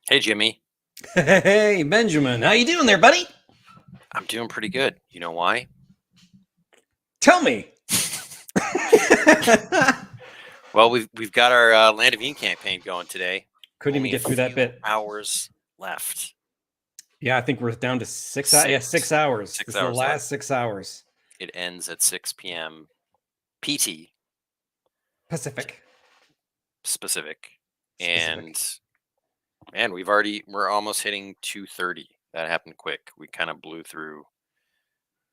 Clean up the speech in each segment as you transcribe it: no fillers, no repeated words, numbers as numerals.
Hey, Jimmy. Hey, Benjamin, how you doing there, buddy? I'm doing pretty good. You know why? Tell me. Well, we've got our Land of Eden campaign going today. Couldn't even Only a get through that few bit. hours left. Yeah, I think we're down to 6 hours. Yeah, 6 Six. hours. This Six is the hours left. last 6 hours. It ends at 6 p.m. PT Pacific. specific. And Specific. man, we're almost hitting 2:30. That happened quick. We kind of blew through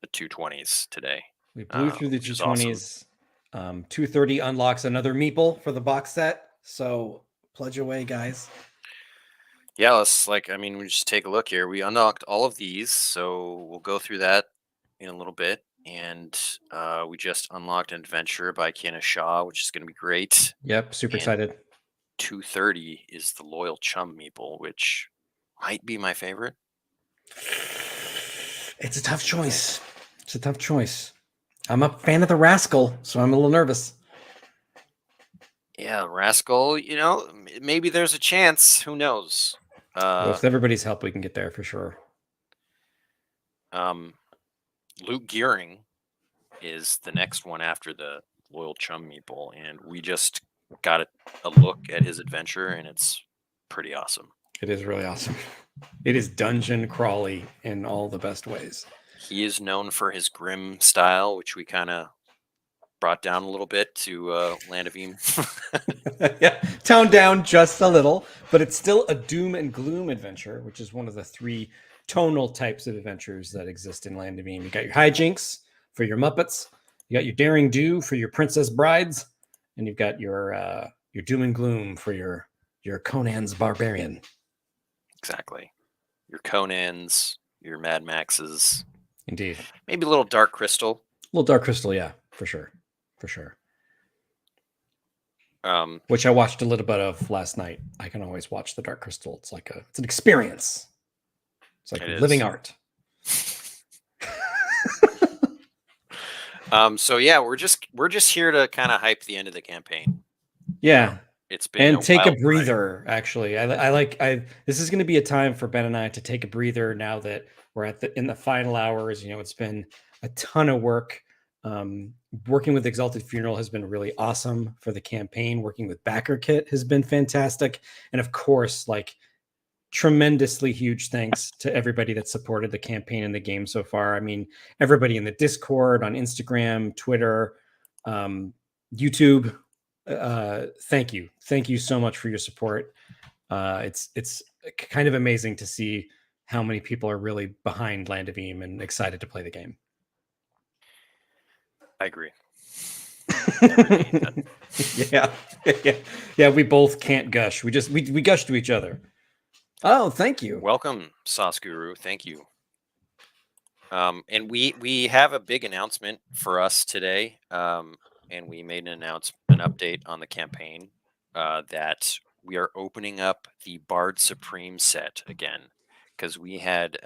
the 220s today, We blew through the which is awesome. 220s. 230 unlocks another meeple for the box set. So plunge away, guys. Yeah, we just take a look here. We unlocked all of these, so we'll go through that in a little bit. And we just unlocked an adventure by Kiana Shaw, which is going to be great. Yep, super And excited. 230 is the Loyal Chum Meeple, which might be my favorite. It's a tough choice. It's a tough choice. I'm a fan of the Rascal, so I'm a little nervous. Yeah, Rascal, maybe there's a chance. Who knows? With everybody's help, we can get there for sure. Luke Gearing is the next one after the Loyal Chum Meeple, and we just got a look at his adventure, and it's pretty awesome. It is really awesome. It is dungeon crawly in all the best ways. He is known for his grim style, which we kind of brought down a little bit to Land of Eden. Yeah, toned down just a little, but it's still a doom and gloom adventure, which is one of the three tonal types of adventures that exist in Land of Eden. You got your hijinks for your Muppets, you got your daring do for your princess brides, and you've got your doom and gloom for your Conan's barbarian. Exactly. Your Conans, your Mad Maxes. Indeed. Maybe a little Dark Crystal. A little Dark Crystal, yeah, for sure. For sure. Which I watched a little bit of last night. I can always watch the Dark Crystal. It's it's an experience. It's like living art. So yeah, we're just here to kind of hype the end of the campaign. Yeah. It's been and take a wild breather, ride. Actually. This is going to be a time for Ben and I to take a breather now that we're in the final hours. It's been a ton of work. Working with Exalted Funeral has been really awesome for the campaign. Working with Backer Kit has been fantastic. And of course, tremendously huge thanks to everybody that supported the campaign and the game so far. I mean, everybody in the Discord, on Instagram, Twitter, YouTube. Thank you so much for your support. It's kind of amazing to see how many people are really behind Land of Eden and excited to play the game. I agree. Yeah. We both can't gush. We gush to each other. Oh, thank you. Welcome, Sauce Guru. Thank you. And we have a big announcement for us today. And we made an update on the campaign that we are opening up the Bard Supreme set again, because we had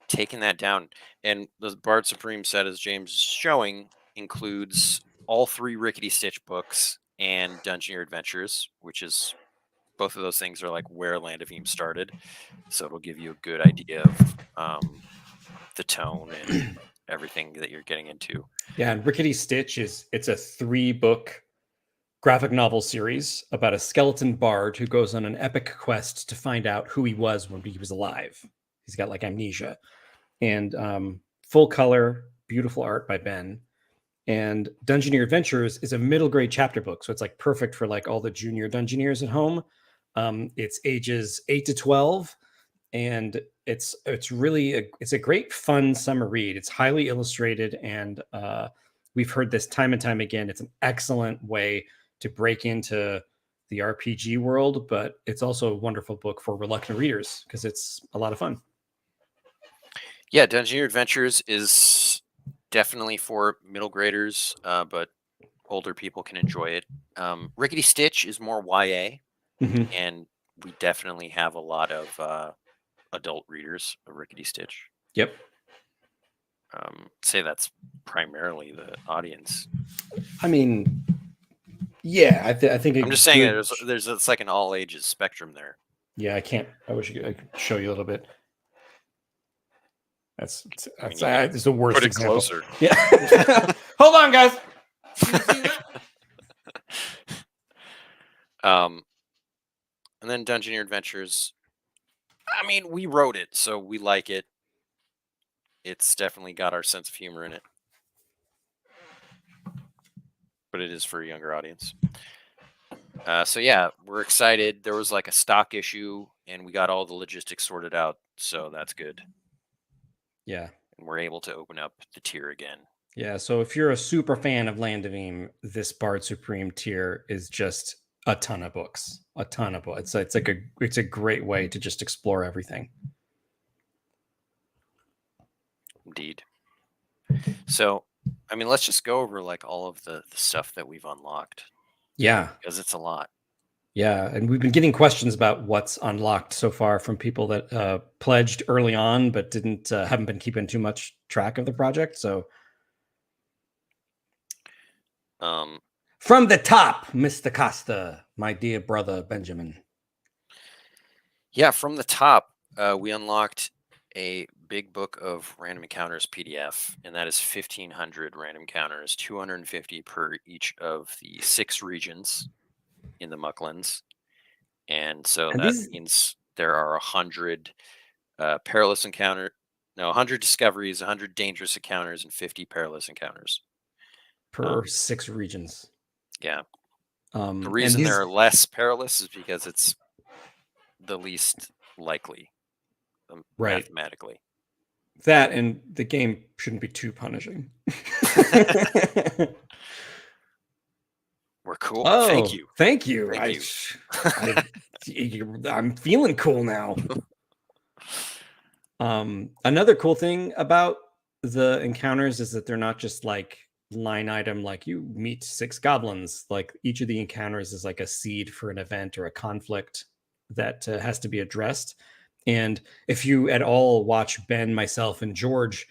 taken that down. And the Bard Supreme set, as James is showing, includes all 3 Rickety Stitch books and Dungeoneer Adventures, which is both of those things are like where Land of Eden started. So it'll give you a good idea of the tone and everything that you're getting into. Yeah, and Rickety Stitch it's a 3-book graphic novel series about a skeleton bard who goes on an epic quest to find out who he was when he was alive. He's got amnesia. And full color, beautiful art by Ben. And Dungeoneer Adventures is a middle grade chapter book, so it's perfect for all the junior Dungeoneers at home. It's ages 8 to 12, and it's really it's a great fun summer read. It's highly illustrated, and we've heard this time and time again. It's an excellent way to break into the RPG world, but it's also a wonderful book for reluctant readers because it's a lot of fun. Yeah, Dungeoneer Adventures is definitely for middle graders, but older people can enjoy it. Rickety Stitch is more YA, and we definitely have a lot of adult readers of Rickety Stitch. Yep. Say that's primarily the audience. I mean, yeah, I think I'm just saying it's like an all ages spectrum there. Yeah, I can't. I wish I could show you a little bit. That's I mean, you can that's the worst put it example. closer. Yeah. Hold on, guys. And then Dungeoneer Adventures. I mean, we wrote it, so we like it. It's definitely got our sense of humor in it, but it is for a younger audience. So yeah, we're excited. There was like a stock issue, and we got all the logistics sorted out, so that's good. Yeah. And we're able to open up the tier again. Yeah. So if you're a super fan of Land of Eam, this Bard Supreme tier is just a ton of books. A ton of books. It's a great way to just explore everything. Indeed. So, I mean, let's just go over like all of the stuff that we've unlocked. Yeah. Because it's a lot. Yeah, and we've been getting questions about what's unlocked so far from people that pledged early on but didn't haven't been keeping too much track of the project. So, from the top, Mr. Costa, my dear brother Benjamin. Yeah, from the top, we unlocked a big book of random encounters PDF, and that is 1,500 random encounters, 250 per each of the 6 regions in the Mucklins. And so And that these means there are 100 perilous encounter, no, 100 discoveries, 100 dangerous encounters, and 50 perilous encounters. per 6 regions. Yeah. The And reason these they're less perilous is because it's the least likely, right. mathematically. That and the game shouldn't be too punishing. We're cool. Oh, Thank you. Thank you. Thank I'm feeling cool now. Another cool thing about the encounters is that they're not just like line item, like you meet 6 goblins. Like each of the encounters is like a seed for an event or a conflict that has to be addressed. And if you at all watch Ben, myself, and George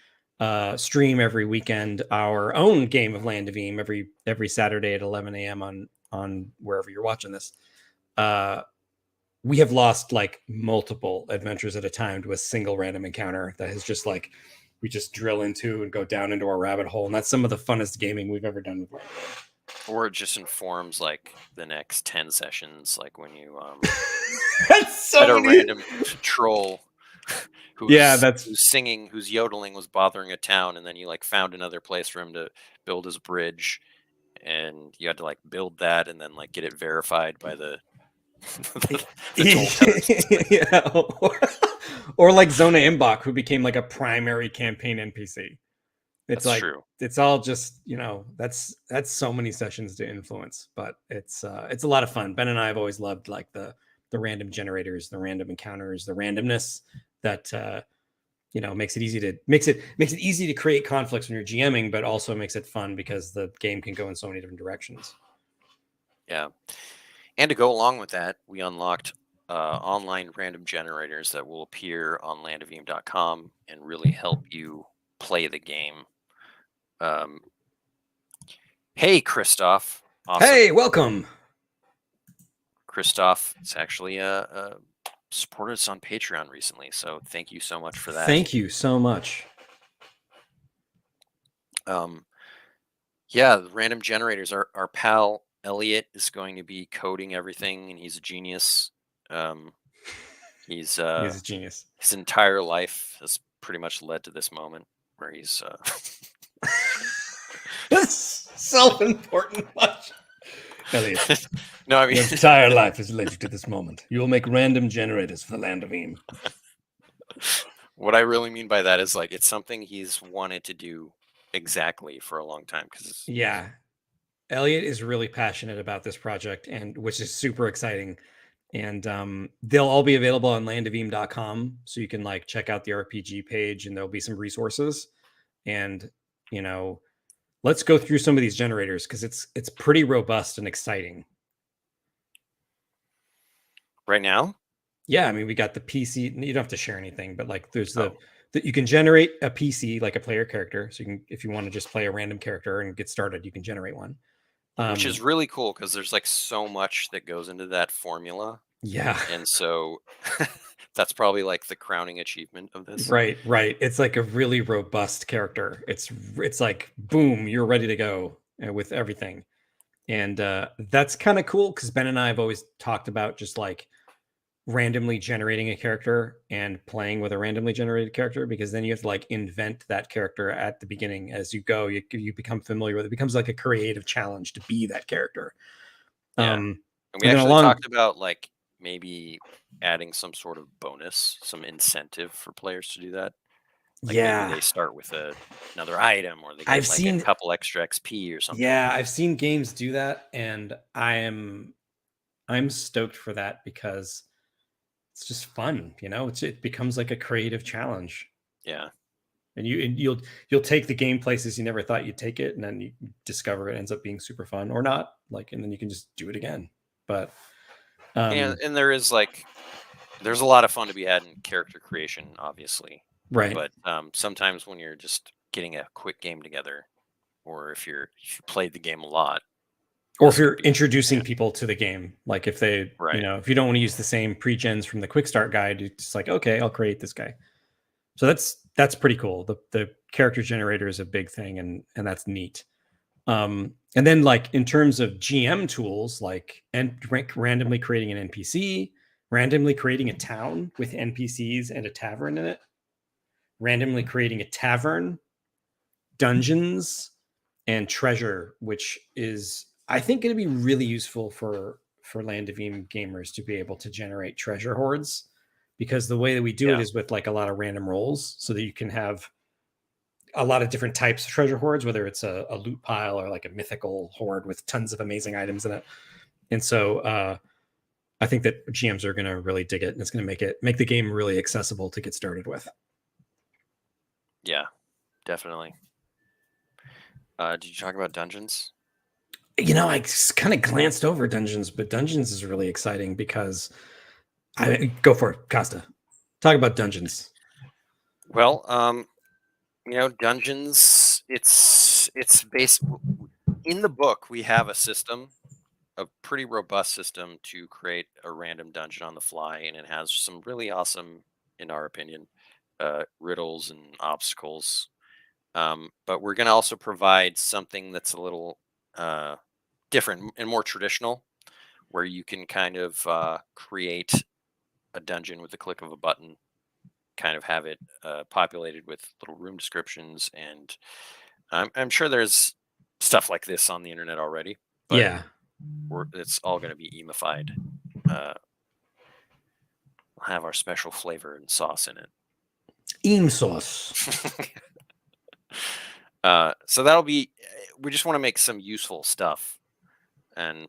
stream every weekend our own game of Land of Eam every Saturday at 11 a.m. on wherever you're watching this, we have lost like multiple adventures at a time to a single random encounter that has just like we just drill into and go down into our rabbit hole, and that's some of the funnest gaming we've ever done with Land of Eam. Or it just informs like the next 10 sessions, like when you That's so had a many. random troll who's who's singing, who's yodeling was bothering a town, and then you like found another place for him to build his bridge, and you had to like build that and then like get it verified by the toll tellers. Yeah. Or like Zona Imbach, who became like a primary campaign NPC. It's That's like true. it's all just, that's so many sessions to influence, but it's a lot of fun. Ben and I have always loved like the random generators, the random encounters, the randomness that makes it easy to create conflicts when you're GMing, but also makes it fun because the game can go in so many different directions. Yeah. And to go along with that, we unlocked online random generators that will appear on landoveam.com and really help you play the game. Hey, Christoph. Awesome. Hey, welcome. Christoph is actually supported us on Patreon recently, so thank you so much for that. Thank you so much. Yeah, the random generators. Our pal Elliot is going to be coding everything, and he's a genius. He's a genius. His entire life has pretty much led to this moment where he's self-important much. Elliot. No, I mean your entire life has led you to this moment. You will make random generators for the Land of Eam. What I really mean by that is like it's something he's wanted to do exactly for a long time. Yeah, Elliot is really passionate about this project, and which is super exciting. And they'll all be available on landoveam.com, so you can like check out the RPG page, and there'll be some resources. And let's go through some of these generators because it's pretty robust and exciting. Right now? Yeah, I mean, we got the PC. You don't have to share anything, but like there's that you can generate a PC, like a player character. So you can, if you want to just play a random character and get started, you can generate one. Which is really cool because there's like so much that goes into that formula. Yeah. And so that's probably like the crowning achievement of this. Right, right. It's like a really robust character. It's like boom, you're ready to go with everything. And that's kind of cool because Ben and I have always talked about just like randomly generating a character and playing with a randomly generated character, because then you have to like invent that character at the beginning. As you go, you become familiar with it. It becomes like a creative challenge to be that character. Yeah. Um, And we and then actually along, talked about like maybe adding some sort of bonus, some incentive for players to do that. Like maybe yeah, they start with another item or they get I've like a seen, couple extra XP or something. yeah, I've seen games do that, and I'm stoked for that because it's just fun, it becomes like a creative challenge. Yeah. And you'll take the game places you never thought you'd take it, and then you discover it ends up being super fun or not, like, and then you can just do it again. But And um and there's a lot of fun to be had in character creation, obviously. right. But sometimes when you're just getting a quick game together, or if you played the game a lot, Or if this could you're be introducing yeah, people to the game, like if they, right. if you don't want to use the same pre-gens from the quick start guide, it's just like, okay, I'll create this guy. So that's pretty cool. The character generator is a big thing, and that's neat. And then like in terms of GM tools, like and randomly creating an NPC, randomly creating a town with NPCs and a tavern in it, randomly creating a tavern, dungeons, and treasure, which is I think going to be really useful for Land of Eam gamers to be able to generate treasure hoards, because the way that we do it Yeah. is with like a lot of random rolls, so that you can have a lot of different types of treasure hoards, whether it's a loot pile or like a mythical hoard with tons of amazing items in it. And so I think that GMs are going to really dig it, and it's going to make the game really accessible to get started with. Yeah, definitely. Did you talk about dungeons? I kind of glanced over dungeons, but dungeons is really exciting because I go for it, Costa. Talk about dungeons. Well, dungeons. It's based in the book. We have a pretty robust system to create a random dungeon on the fly, and it has some really awesome, in our opinion, riddles and obstacles. But we're going to also provide something that's a little uh, different and more traditional, where you can kind of create a dungeon with the click of a button, kind of have it populated with little room descriptions. And I'm sure there's stuff like this on the internet already, but Yeah. it's all going to be emified. Uh, we'll have our special flavor and sauce in it. Eam sauce. So that'll be. We just want to make some useful stuff, and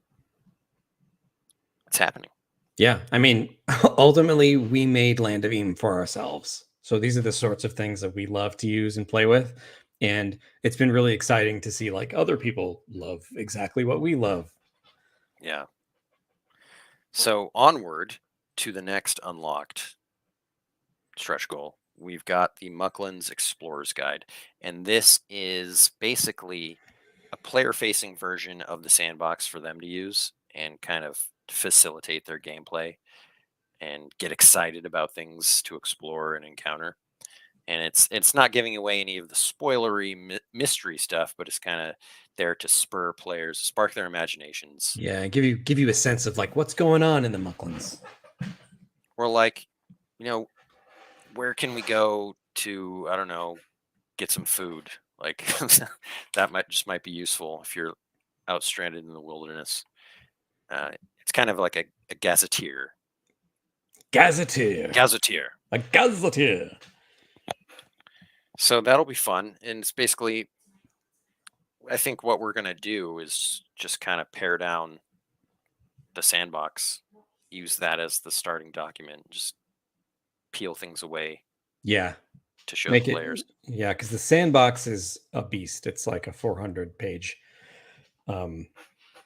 it's happening. Yeah. I mean, ultimately, we made Land of Eam for ourselves. So these are the sorts of things that we love to use and play with. And it's been really exciting to see like other people love exactly what we love. Yeah. So onward to the next unlocked stretch goal. We've got the Mucklins Explorer's Guide, and this is basically a player-facing version of the sandbox for them to use and kind of facilitate their gameplay and get excited about things to explore and encounter. And it's not giving away any of the spoilery mystery stuff, but it's kind of there to spur players, spark their imaginations. Yeah, give you a sense of like what's going on in the Mucklins. Or like, you know, where can we go to, I don't know, get some food? Like that might be useful if you're out stranded in the wilderness. Uh, it's kind of like a gazetteer. Gazetteer. Gazetteer. A gazetteer. So that'll be fun, and it's basically, I think what we're gonna do is just kind of pare down the sandbox, use that as the starting document, just peel things away Yeah. to show the Make it, players. yeah, because the sandbox is a beast. It's like a 400 page um,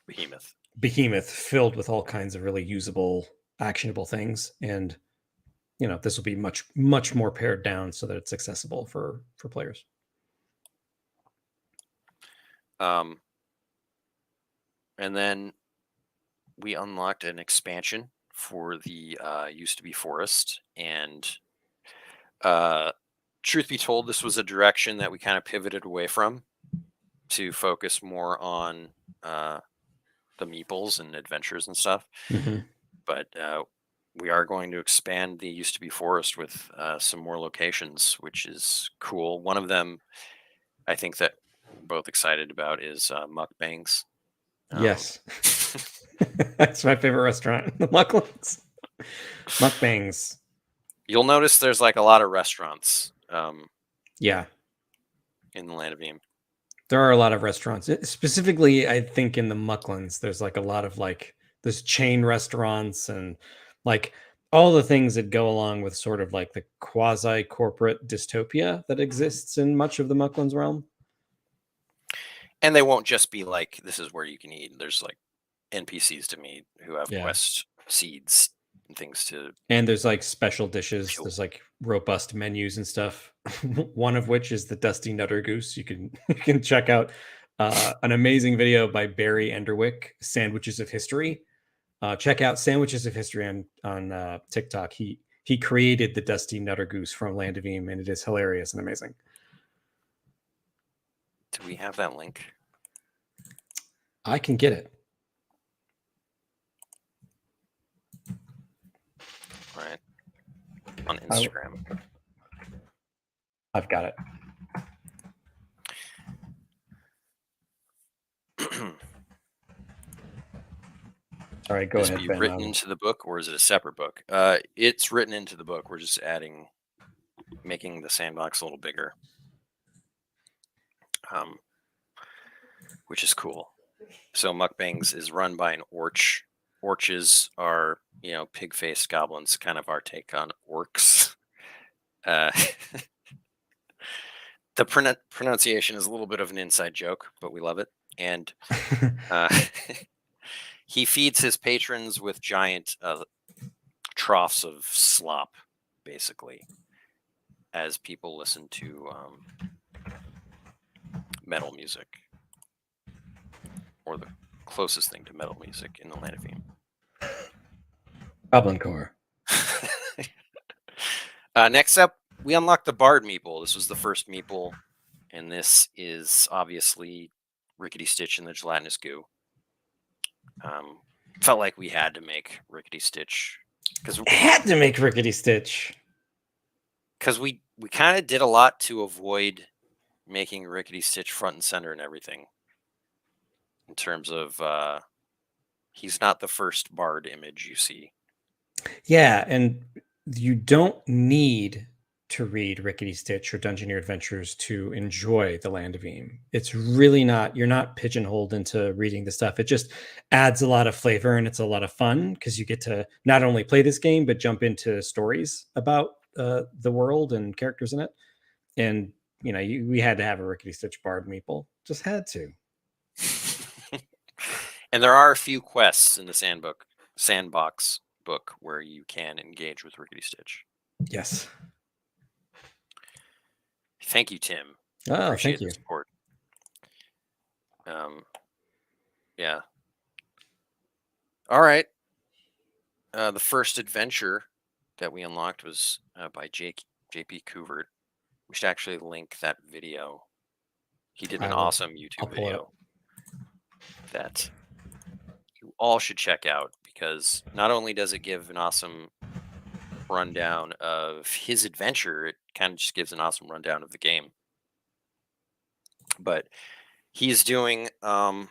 Behemoth. behemoth filled with all kinds of really usable, actionable things. And this will be much, much more pared down so that it's accessible for players. And then we unlocked an expansion for the used to be forest, and truth be told, this was a direction that we kind of pivoted away from to focus more on the meeples and adventures and stuff. Mhm. But we are going to expand the used to be forest with some more locations, which is cool. One of them I think that we're both excited about is Mukbangs. Yes. That's my favorite restaurant, the Mucklins. Mukbangs. You'll notice there's like a lot of restaurants Yeah. in the land of Eam. There are a lot of restaurants. Specifically, I think in the Mucklins, there's like a lot of like there's chain restaurants and like all the things that go along with sort of like the quasi corporate dystopia that exists in much of the Mucklins realm. And they won't just be like, this is where you can eat. There's like NPCs to meet who have Yeah. quest seeds and things to. And there's like special dishes. Fuel. There's like robust menus and stuff. One of which is the Dusty Nutter Goose. You can check out an amazing video by Barry Enderwick, Sandwiches of History. Check out Sandwiches of History on TikTok. He created the Dusty Nutter Goose from Land of Eam, and it is hilarious and amazing. Do we have that link? I can get it. Right. On Instagram. I've got it. All right, go ahead, Be Ben. written into the book, or is it a separate book? It's written into the book. We're just making the sandbox a little bigger, which is cool. So Mukbangs is run by an orch. Orches are, pig-faced goblins, kind of our take on orcs. The pronunciation is a little bit of an inside joke, but we love it. And he feeds his patrons with giant troughs of slop, basically, as people listen to metal music, or the closest thing to metal music in the land of Eam. Goblin Core. Next up, we unlocked the Bard Meeple. This was the first Meeple, and this is obviously Rickety Stitch and the Gelatinous Goo. Felt like we had to make Rickety Stitch because we kind of did a lot to avoid making Rickety Stitch front and center and everything. In terms of, he's not the first Bard image you see. Yeah, and you don't need to read Rickety Stitch or Dungeoneer Adventures to enjoy the Land of Eam. It's really not, you're not pigeonholed into reading the stuff. It just adds a lot of flavor and it's a lot of fun because you get to not only play this game, but jump into stories about the world and characters in it. And, we had to have a Rickety Stitch Bard Meeple. Just had to. And there are a few quests in the sandbox book where you can engage with Rickety Stitch. Yes. Thank you, Tim. Oh, thank you. The support. Yeah. All right. The first adventure that we unlocked was by JP Couvert. We should actually link that video. He did an awesome YouTube video that you all should check out, because not only does it give an awesome rundown of his adventure, it kind of just gives an awesome rundown of the game. But he's doing an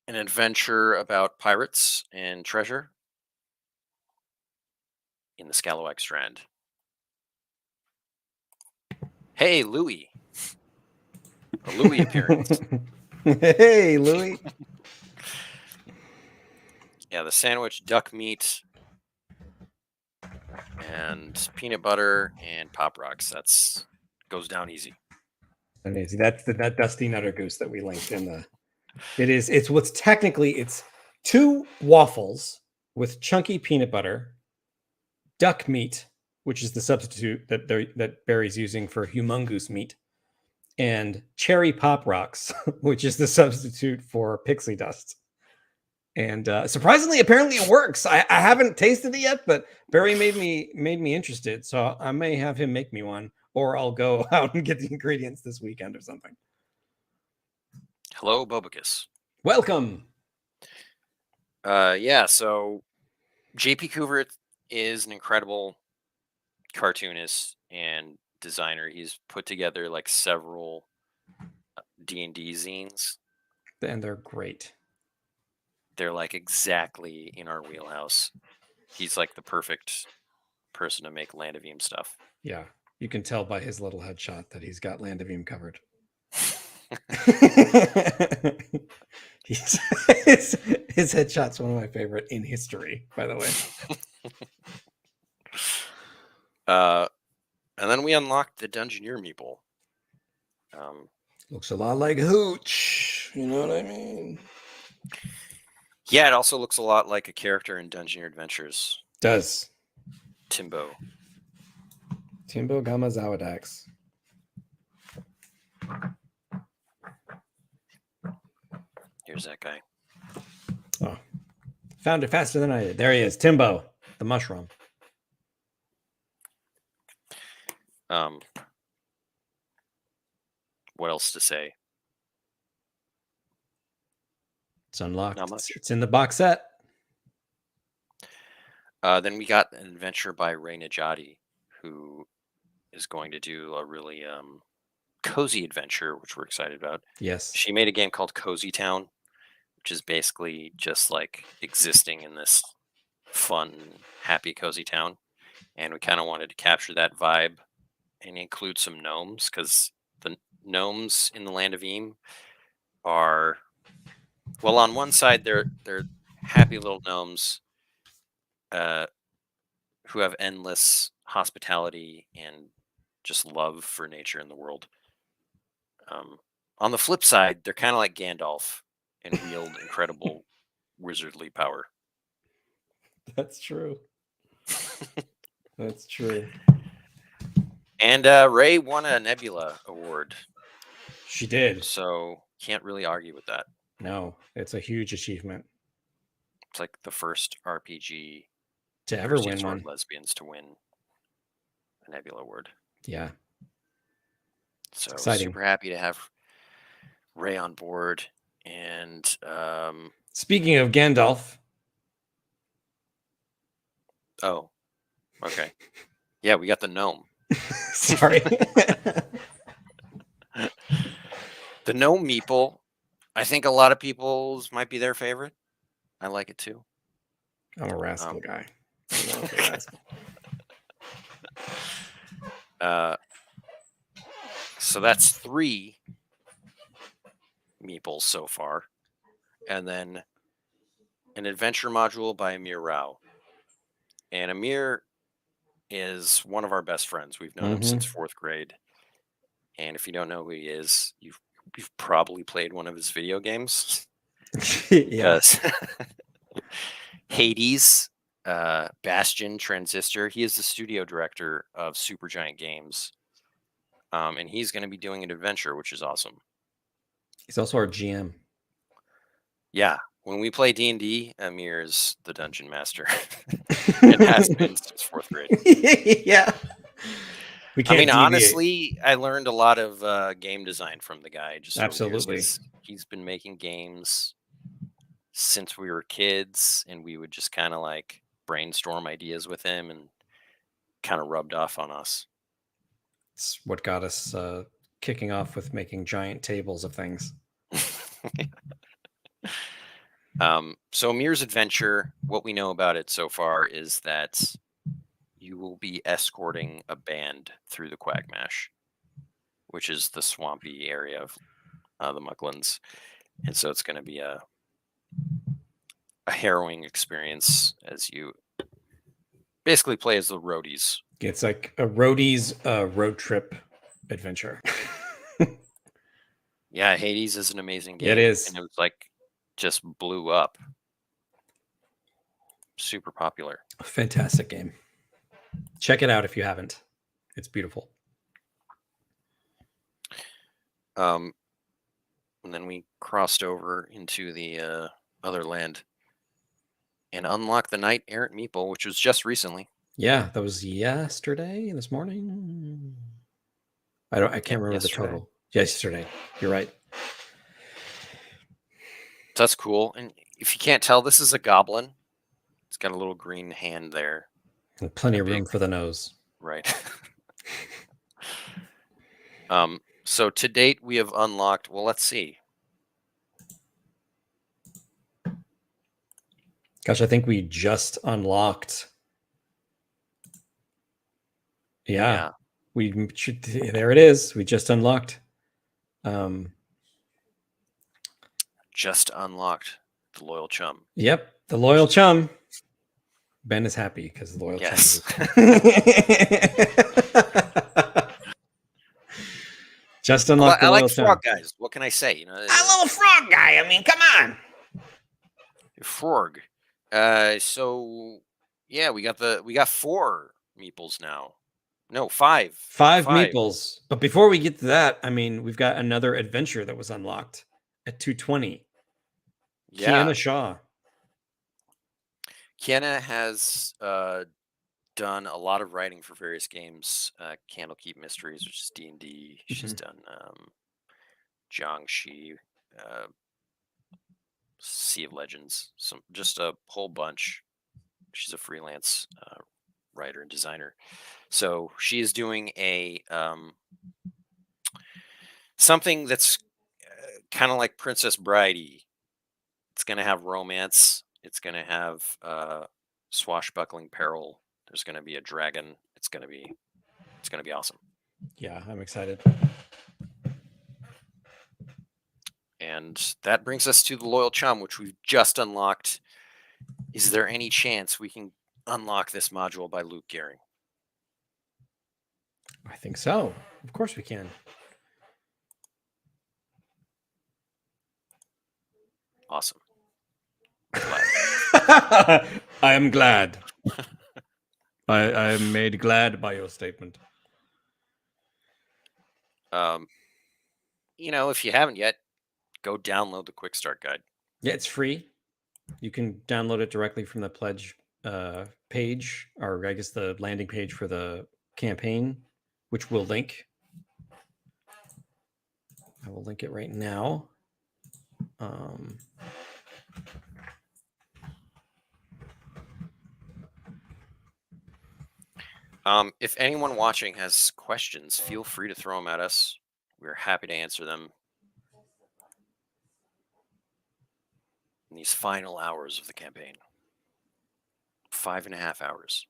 adventure about pirates and treasure in the Scalawag Strand. Hey, Louis. A Louis appearance. Hey, Louis. Yeah, the sandwich, duck meat, and peanut butter and Pop Rocks. That's goes down easy. Amazing. That's that Dusty Nutter Goose that we linked in the. It's 2 waffles with chunky peanut butter, duck meat, which is the substitute that Barry's using for humongous meat, and cherry Pop Rocks, which is the substitute for pixie dust. And surprisingly, apparently it works. I haven't tasted it yet, but Barry made me interested. So I may have him make me one, or I'll go out and get the ingredients this weekend or something. Hello, Bobicus. Welcome. Yeah, so JP Coover is an incredible cartoonist and designer. He's put together like several D&D zines. And they're great. They're like exactly in our wheelhouse. He's like the perfect person to make Land of Eam stuff. Yeah, you can tell by his little headshot that he's got Land of Eam covered. his headshot's one of my favorite in history, by the way. And then we unlocked the Dungeoneer meeple. Looks a lot like Hooch. You know what I mean? Yeah, it also looks a lot like a character in Dungeoneer Adventures. Does. Timbo Gama Zawadax. Here's that guy. Oh, found it faster than I did. There he is, Timbo, the mushroom. What else to say? It's unlocked. Not much. It's in the box set. Then we got an adventure by Ray Najati, who is going to do a really cozy adventure, which we're excited about. Yes. She made a game called Cozy Town, which is basically just like existing in this fun, happy, cozy town. And we kind of wanted to capture that vibe and include some gnomes, because the gnomes in the Land of Eam are, well, on one side they're happy little gnomes who have endless hospitality and just love for nature and the world. On the flip side, they're kind of like Gandalf and wield incredible wizardly power. That's true. That's true. And Ray won a Nebula award. She did. So can't really argue with that. No, it's a huge achievement. It's like the first RPG to ever win one. Lesbians to win a Nebula award. Yeah. So exciting. Super happy to have Ray on board. And speaking of Gandalf. Oh, okay. Yeah, we got the gnome. Sorry. The gnome meeple, I think a lot of people's might be their favorite. I like it too. I'm a rascal guy. I love the rascal. So that's 3 meeples so far. And then an adventure module by Amir Rao. And Amir is one of our best friends. We've known him since 4th grade. And if you don't know who he is, you've probably played one of his video games. Yes. Hades, Bastion, Transistor. He is the studio director of Supergiant Games. And he's going to be doing an adventure, which is awesome. He's also our GM. Yeah. When we play D&D, Amir is the dungeon master. It has been since 4th grade. Yeah. I mean, deviate. Honestly, I learned a lot of game design from the guy. Just absolutely. He's been making games since we were kids, and we would just kind of like brainstorm ideas with him, and kind of rubbed off on us. It's what got us kicking off with making giant tables of things. So Amir's adventure, what we know about it so far is that you will be escorting a band through the Quagmash, which is the swampy area of the Mucklins. And so it's going to be a harrowing experience as you basically play as the roadies. It's like a roadies road trip adventure. Yeah, Hades is an amazing game. It is. And it was like just blew up. Super popular. Fantastic game. Check it out if you haven't. It's beautiful. And then we crossed over into the other land. and unlock the Knight Errant Meeple, which was just recently. Yeah, that was yesterday, this morning. I can't remember yesterday. the total. Yesterday. You're right. That's cool. And if you can't tell, this is a goblin. It's got a little green hand there. And plenty A of room big- for the nose. Right. So to date, we have unlocked, well, let's see. Gosh, I think we just unlocked. Yeah. We should, there it is. We just unlocked. Just unlocked the Loyal Chum. Yep, the Loyal Chum. Ben is happy because the Loyal Chum. Just unlocked the Loyal Chum. Frog guys. What can I say? You know, a little frog guy. I mean, come on. Frog. So yeah, we got 4 meeples now. No, 5. 5 meeples. But before we get to that, I mean, we've got another adventure that was unlocked at 220. Yeah. Kiana Shaw. Kiana has done a lot of writing for various games. Candlekeep Mysteries, which is D&D. She's done Jiangxi, Sea of Legends, just a whole bunch. She's a freelance writer and designer. So she is doing a something that's kind of like Princess Bridey. It's going to have romance. It's going to have swashbuckling peril. There's going to be a dragon. It's going to be awesome. Yeah, I'm excited. And that brings us to the Loyal Chum, which we've just unlocked. Is there any chance we can unlock this module by Luke Gehring? I think so. Of course we can. Awesome. I am glad. I am made glad by your statement. You know, if you haven't yet, go download the Quick Start Guide. Yeah, it's free. You can download it directly from the pledge page, or I guess the landing page for the campaign, which we'll link. I will link it right now. If anyone watching has questions, feel free to throw them at us. We're happy to answer them in these final hours of the campaign. 5.5 hours.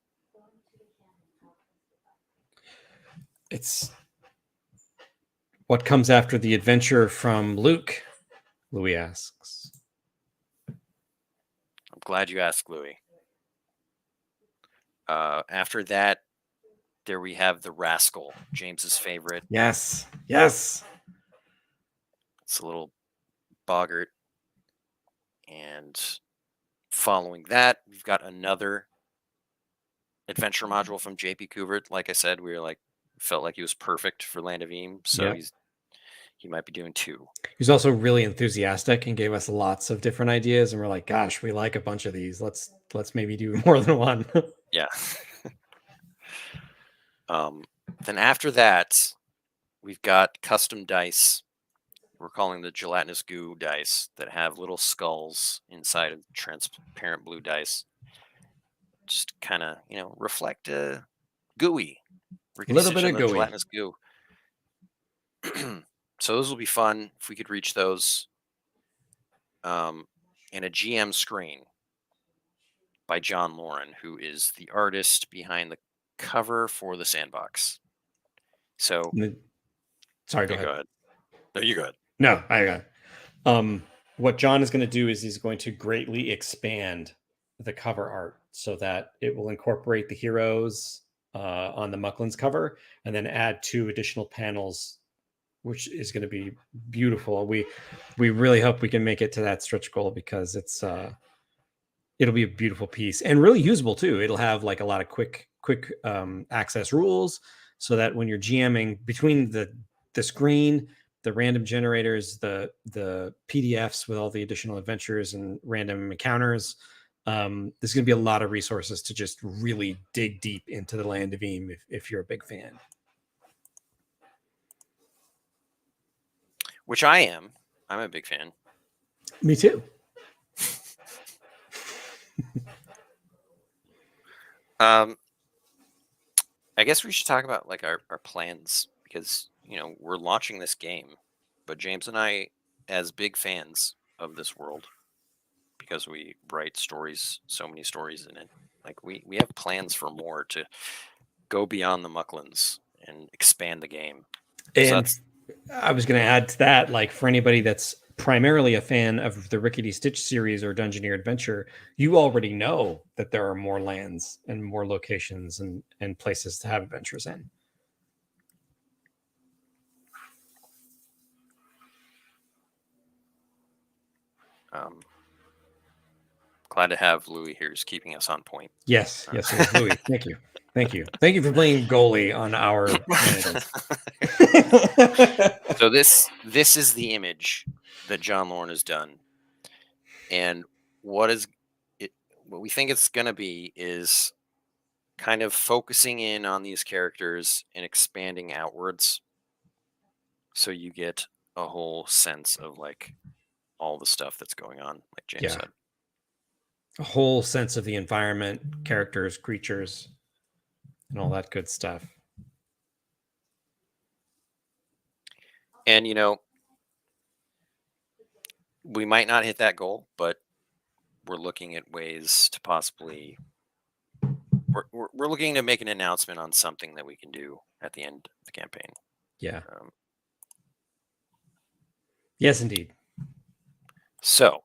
It's what comes after the adventure from Luke, Louis asks. I'm glad you asked, Louis. After that, there we have the Rascal, James's favorite. Yes. It's a little boggart. And following that, we've got another adventure module from JP Kubert. Like I said, we were felt like he was perfect for Land of Eam, so he might be doing 2. He's also really enthusiastic and gave us lots of different ideas, and we're like, gosh, we like a bunch of these. Let's maybe do more than one. Yeah. Then after that, we've got custom dice. We're calling the gelatinous goo dice that have little skulls inside of transparent blue dice. Just kind of, reflect gooey. A little bit of gooey. Gelatinous goo. So those will be fun if we could reach those. And a GM screen by John Lauren, who is the artist behind the cover for the Sandbox. So, sorry, go ahead. No, you go ahead. No, I got it. What John is going to do is he's going to greatly expand the cover art so that it will incorporate the heroes on the Mucklins cover, and then add 2 additional panels, which is going to be beautiful. We really hope we can make it to that stretch goal, because it'll be a beautiful piece and really usable too. It'll have like a lot of quick access rules, so that when you're GMing between the screen, the random generators, the PDFs with all the additional adventures and random encounters, There's going to be a lot of resources to just really dig deep into the Land of Eam if you're a big fan. Which I am. I'm a big fan. Me too. I guess we should talk about like our plans, because we're launching this game, but James and I, as big fans of this world, because we write stories, so many stories in it, like we have plans for more, to go beyond the Mucklins and expand the game. And I was going to add to that, like for anybody that's primarily a fan of the Rickety Stitch series or Dungeoneer Adventure, you already know that there are more lands and more locations and places to have adventures in. Glad to have Louis here, who's keeping us on point. Yes, Louis. Thank you for playing goalie on our So this is the image that John Lorne has done, and what we think it's going to be is kind of focusing in on these characters and expanding outwards, so you get a whole sense of like all the stuff that's going on, like James said. A whole sense of the environment, characters, creatures, and all that good stuff. And we might not hit that goal, but we're looking at ways to possibly we're looking to make an announcement on something that we can do at the end of the campaign. Yeah. Yes, indeed. So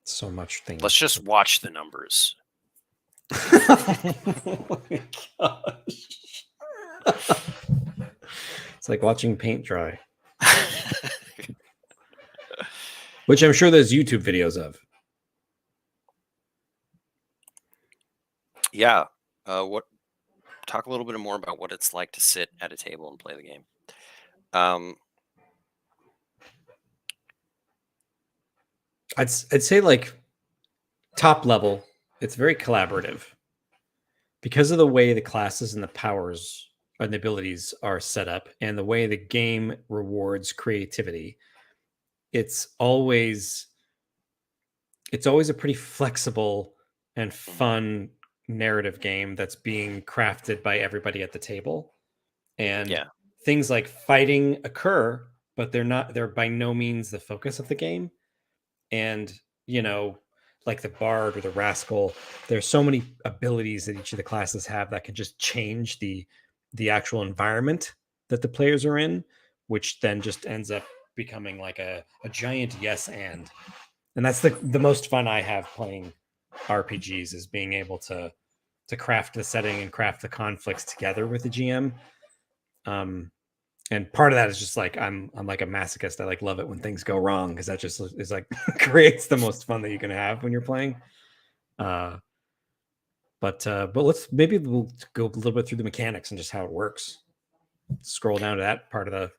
so much things. Let's just watch the numbers. Oh my gosh. It's like watching paint dry. Which I'm sure there's YouTube videos of. Yeah. Talk a little bit more about what it's like to sit at a table and play the game. I'd say like top level, it's very collaborative because of the way the classes and the powers and the abilities are set up and the way the game rewards creativity. It's always a pretty flexible and fun narrative game that's being crafted by everybody at the table. And things like fighting occur, but they're by no means the focus of the game. And like the bard or the rascal, there's so many abilities that each of the classes have that can just change the actual environment that the players are in, which then just ends up becoming like a giant yes and that's the most fun I have playing RPGs, is being able to craft the setting and craft the conflicts together with the GM. And part of that is just like I'm like a masochist. I like love it when things go wrong, because that just is like creates the most fun that you can have when you're playing. But we'll go a little bit through the mechanics and just how it works. Scroll down to that part of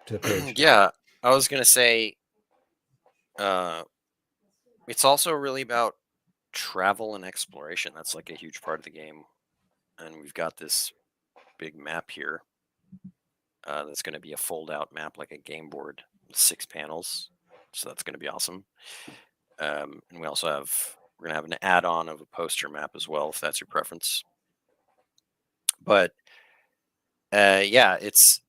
the page. Yeah, I was gonna say, it's also really about travel and exploration. That's like a huge part of the game, and we've got this big map here. That's going to be a fold-out map, like a game board, 6 panels. So that's going to be awesome. And we're going to have an add-on of a poster map as well, if that's your preference. But yeah, it's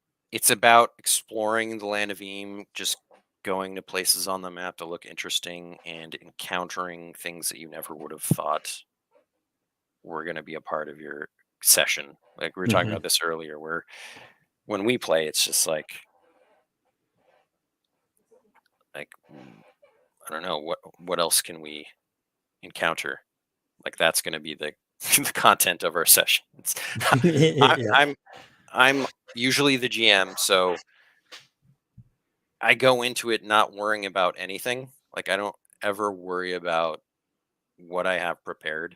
about exploring the Land of Eam, just going to places on the map that look interesting and encountering things that you never would have thought were going to be a part of your session. Like we were talking about this earlier, where when we play, it's just like I don't know, what else can we encounter? Like that's going to be the content of our session. I'm usually the GM, so I go into it not worrying about anything. Like I don't ever worry about what I have prepared,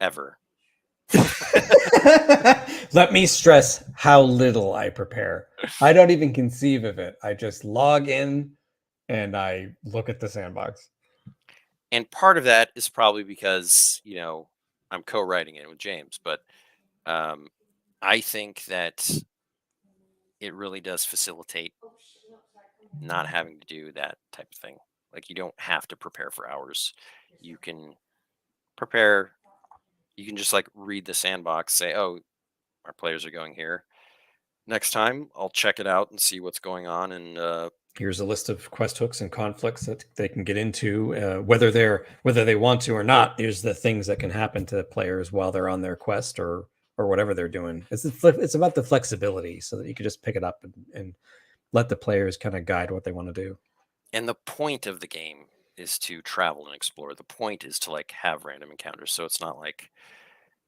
ever. Let me stress how little I prepare. I don't even conceive of it. I just log in and I look at the sandbox. And part of that is probably because, I'm co-writing it with James, but um, I think that it really does facilitate not having to do that type of thing. Like, you don't have to prepare for hours. You can prepare, you can just like read the sandbox, say, oh, our players are going here. Next time, I'll check it out and see what's going on. And Here's a list of quest hooks and conflicts that they can get into, whether they want to or not. Here's the things that can happen to players while they're on their quest or whatever they're doing. It's about the flexibility, so that you can just pick it up and let the players kind of guide what they want to do. and the point of the game is to travel and explore. The point is to like have random encounters. So it's not like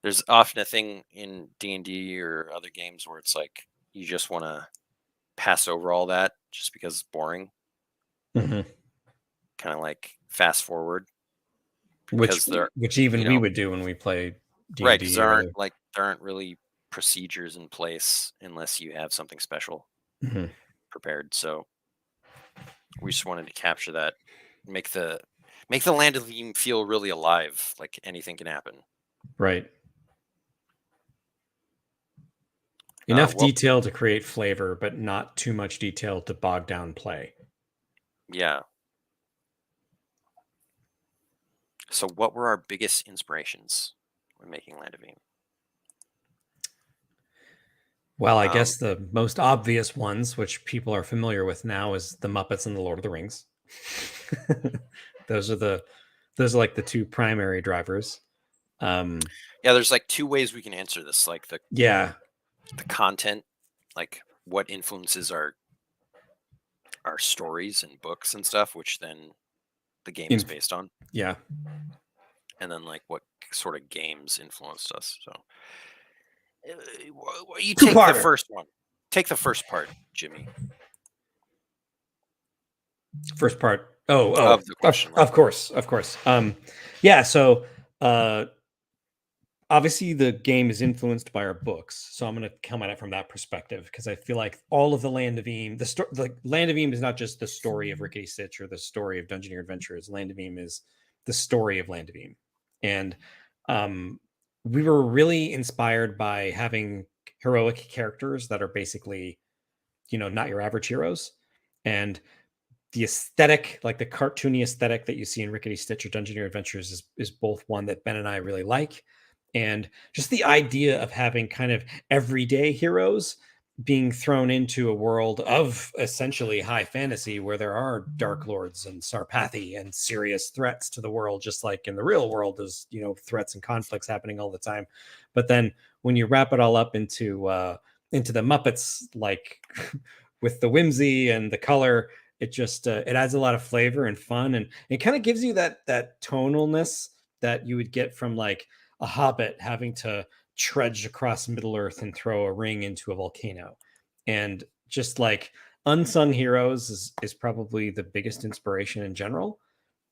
there's often a thing in D&D or other games where it's like you just want to pass over all that just because it's boring. Mm-hmm. Kind of like fast forward, Which because they're we would do when we play D right, and because D or there aren't really procedures in place unless you have something special mm-hmm. prepared. So we just wanted to capture that, make the land of Veem feel really alive, like anything can happen. Right. Enough Well, detail to create flavor, but not too much detail to bog down play. yeah. So what were our biggest inspirations when making Land of Veem? Well, I guess the most obvious ones, which people are familiar with now, is the Muppets and the Lord of the Rings. those are like the two primary drivers. Yeah, there's like two ways we can answer this. Like the content, like what influences our stories and books and stuff, which then the game is based on. Yeah. And then like what sort of games influenced us. So you take the first one. Take the first part, Jimmy. First part. Of the question. Of course. Yeah. So, obviously the game is influenced by our books. So I'm going to come at it from that perspective, because I feel like all of the Land of Veem, the Land of Veem is not just the story of Rickety Stitch or the story of Dungeoneer Adventures. Land of Veem is the story of Land of Veem. And we were really inspired by having heroic characters that are basically, not your average heroes. And the aesthetic, like the cartoony aesthetic that you see in Rickety Stitch or Dungeoneer Adventures, is both one that Ben and I really like. And just the idea of having kind of everyday heroes being thrown into a world of essentially high fantasy, where there are dark lords and Sarpathi and serious threats to the world, just like in the real world, there's threats and conflicts happening all the time. But then when you wrap it all up into the Muppets, like with the whimsy and the color, it just it adds a lot of flavor and fun, and it kind of gives you that tonalness that you would get from like a hobbit having to trudge across Middle Earth and throw a ring into a volcano. And just like unsung heroes is probably the biggest inspiration in general.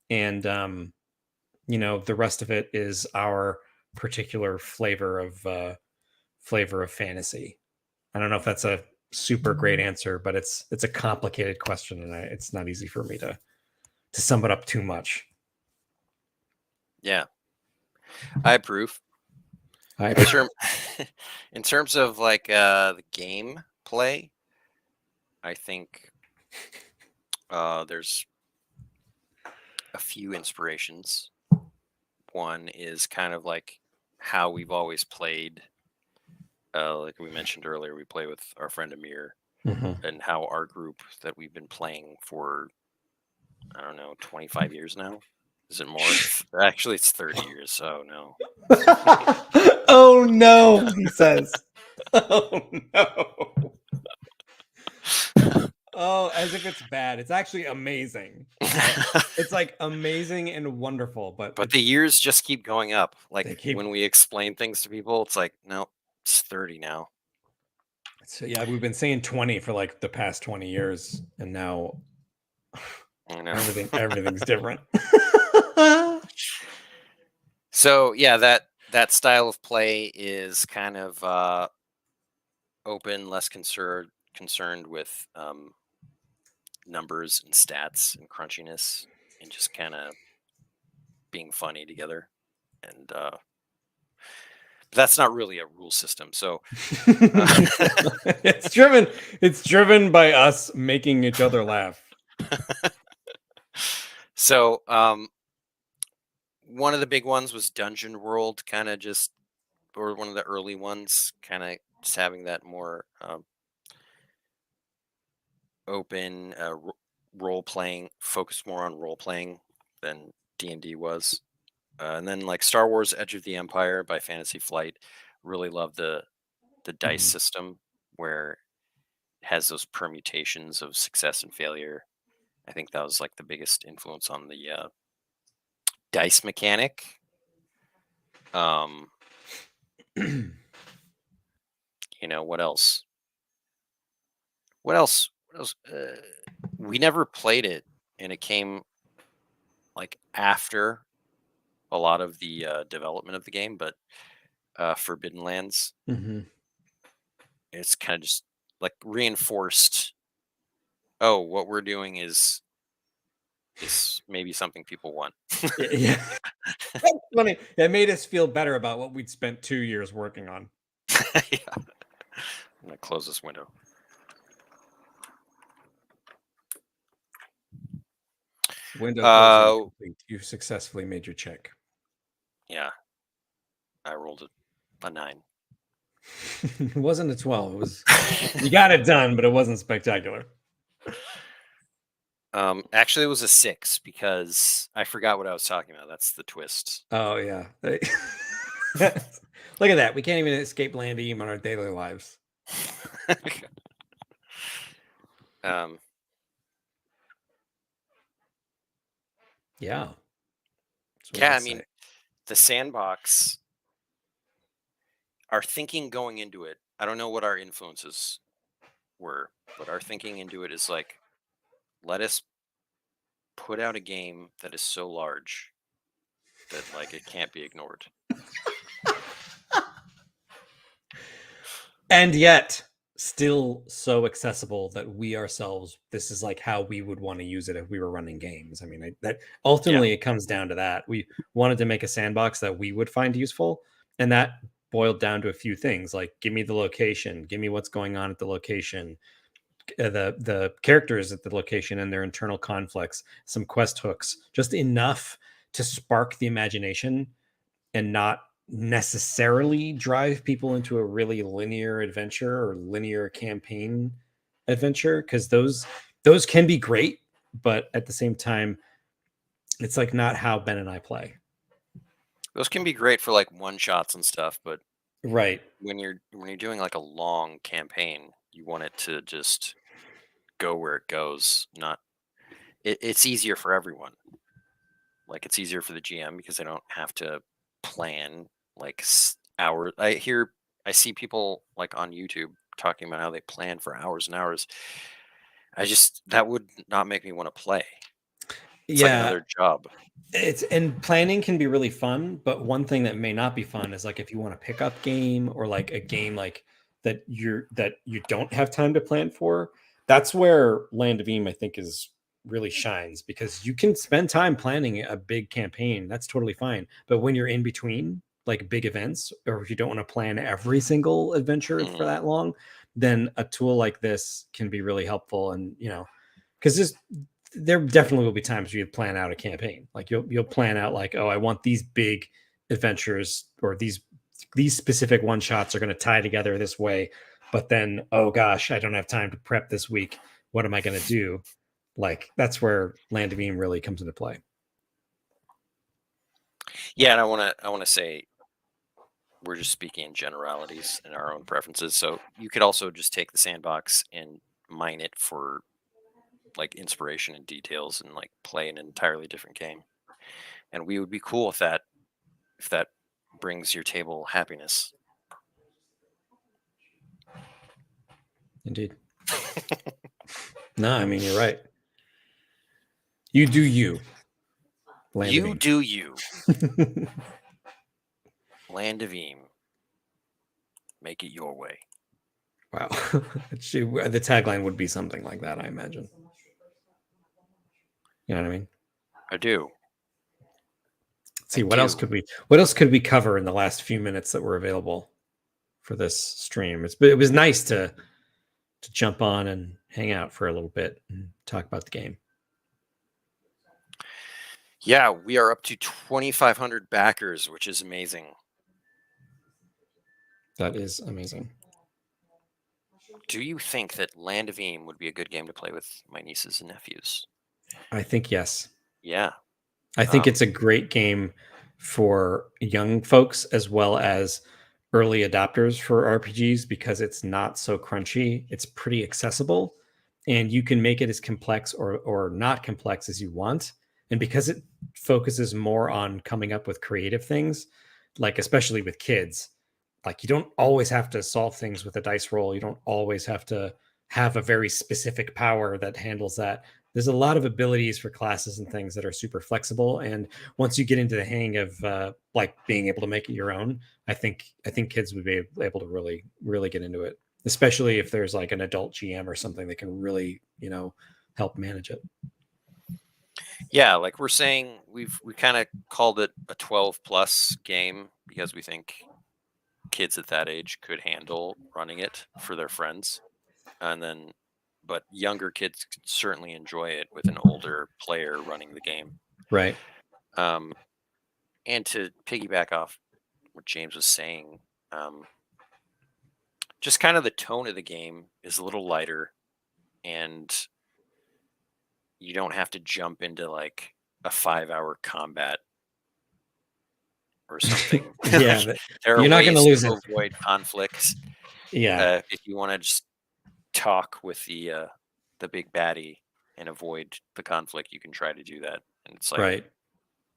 And the rest of it is our particular flavor of fantasy. I don't know if that's a super great answer, but it's a complicated question, and it's not easy for me to sum it up too much. Yeah, I approve. In terms of like the game play, I think there's a few inspirations. One is kind of like how we've always played. Like we mentioned earlier, we play with our friend Amir, and how our group that we've been playing for, I don't know, 25 years now. Is it more? Actually, it's 30 years. Oh, no. Oh, no, he says. Oh, no. Oh, as if it's bad. It's actually amazing. It's like amazing and wonderful. But the years just keep going up. Like when we explain things to people, it's like, no, it's 30 now. So, yeah, we've been saying 20 for like the past 20 years. And now I know. everything's different. So yeah, that style of play is kind of open, less concerned with numbers and stats and crunchiness, and just kind of being funny together. And but that's not really a rule system. So it's driven. It's driven by us making each other laugh. so one of the big ones was Dungeon World, kind of just, or one of the early ones, kind of just having that more open role playing, focused more on role playing than D&D was. And then like Star Wars Edge of the Empire by Fantasy Flight, really love the dice Mhm. system where it has those permutations of success and failure. I think that was like the biggest influence on the dice mechanic. You know, what else? What else? What else? We never played it, and it came like after a lot of the development of the game. But Forbidden Lands, Mhm. it's kind of just like reinforced. Oh, what we're doing is maybe something people want. Yeah, that's funny. That made us feel better about what we'd spent 2 years working on. Yeah. I'm gonna close this window. Window closing Uh, complete. You've successfully made your check. yeah, I rolled a 9. It wasn't a 12. It was you got it done, but it wasn't spectacular. Actually, it was a 6 because I forgot what I was talking about. That's the twist. Oh yeah. Look at that. We can't even escape Landy on our daily lives. um, Yeah. That's what yeah, I'd I say. mean, the sandbox. Our thinking going into it. I don't know what our influences were, but our thinking into it is like, let us put out a game that is so large that like it can't be ignored. And yet still so accessible that we ourselves, this is like how we would want to use it if we were running games. I mean, that Yeah. ultimately it comes down to that. We wanted to make a sandbox that we would find useful, and that boiled down to a few things like give me the location, give me what's going on at the location, the characters at the location and their internal conflicts, some quest hooks, just enough to spark the imagination and not necessarily drive people into a really linear adventure or linear campaign adventure, because those can be great, but at the same time it's like not how Ben and I play. Those can be great for like one shots and stuff, but Right. when you're doing like a long campaign, you want it to just go where it goes. Not it's easier for everyone. Like it's easier for the GM because they don't have to plan like hours. I see people like on YouTube talking about how they plan for hours and hours. That would not make me want to play. It's like Yeah, another job. it's and planning can be really fun, but one thing that may not be fun is like if you want a pickup game or like a game like that you don't have time to plan for. That's where Land of Eam I think is really shines, because you can spend time planning a big campaign. That's totally fine. But when you're in between like big events, or if you don't want to plan every single adventure for Mhm. that long, then a tool like this can be really helpful. And because this there definitely will be times where you plan out a campaign. Like you'll plan out like, oh, I want these big adventures, or these specific one shots are going to tie together this way. But then, oh gosh, I don't have time to prep this week. What am I going to do? Like that's where Land of Eam really comes into play. Yeah, and I want to say we're just speaking in generalities and our own preferences. So you could also just take the sandbox and mine it for like inspiration and details and like play an entirely different game. And we would be cool if that brings your table happiness. Indeed. No, I mean you're right. You do you. Land of You Eam. do you. Land of Eam. Make it your way. Wow. The tagline would be something like that, I imagine. You know what I mean? I do. Let's see, I what else do. could we cover in the last few minutes that were available for this stream? It was nice to jump on and hang out for a little bit and talk about the game. Yeah, we are up to 2,500 backers, which is amazing. That is amazing. Do you think that Land of Eam would be a good game to play with my nieces and nephews? I think yes. Yeah. I think it's a great game for young folks as well as early adopters for RPGs because it's not so crunchy. It's pretty accessible and you can make it as complex or not complex as you want. And because it focuses more on coming up with creative things, like especially with kids, like you don't always have to solve things with a dice roll. You don't always have to have a very specific power that handles that. There's a lot of abilities for classes and things that are super flexible. And once you get into the hang of like being able to make it your own, I think kids would be able to really get into it, especially if there's like an adult GM or something that can really help manage it. Yeah, like we're saying, we kind of called it a 12 plus game because we think kids at that age could handle running it for their friends, and then but younger kids could certainly enjoy it with an older player running the game. Right. And to piggyback off what James was saying, just kind of the tone of the game is a little lighter, and you don't have to jump into like a 5-hour combat or something. Yeah, There are you're not going to ways lose to it. avoid conflicts. Yeah. If you want to just talk with the big baddie and avoid the conflict, you can try to do that. And it's like, Right.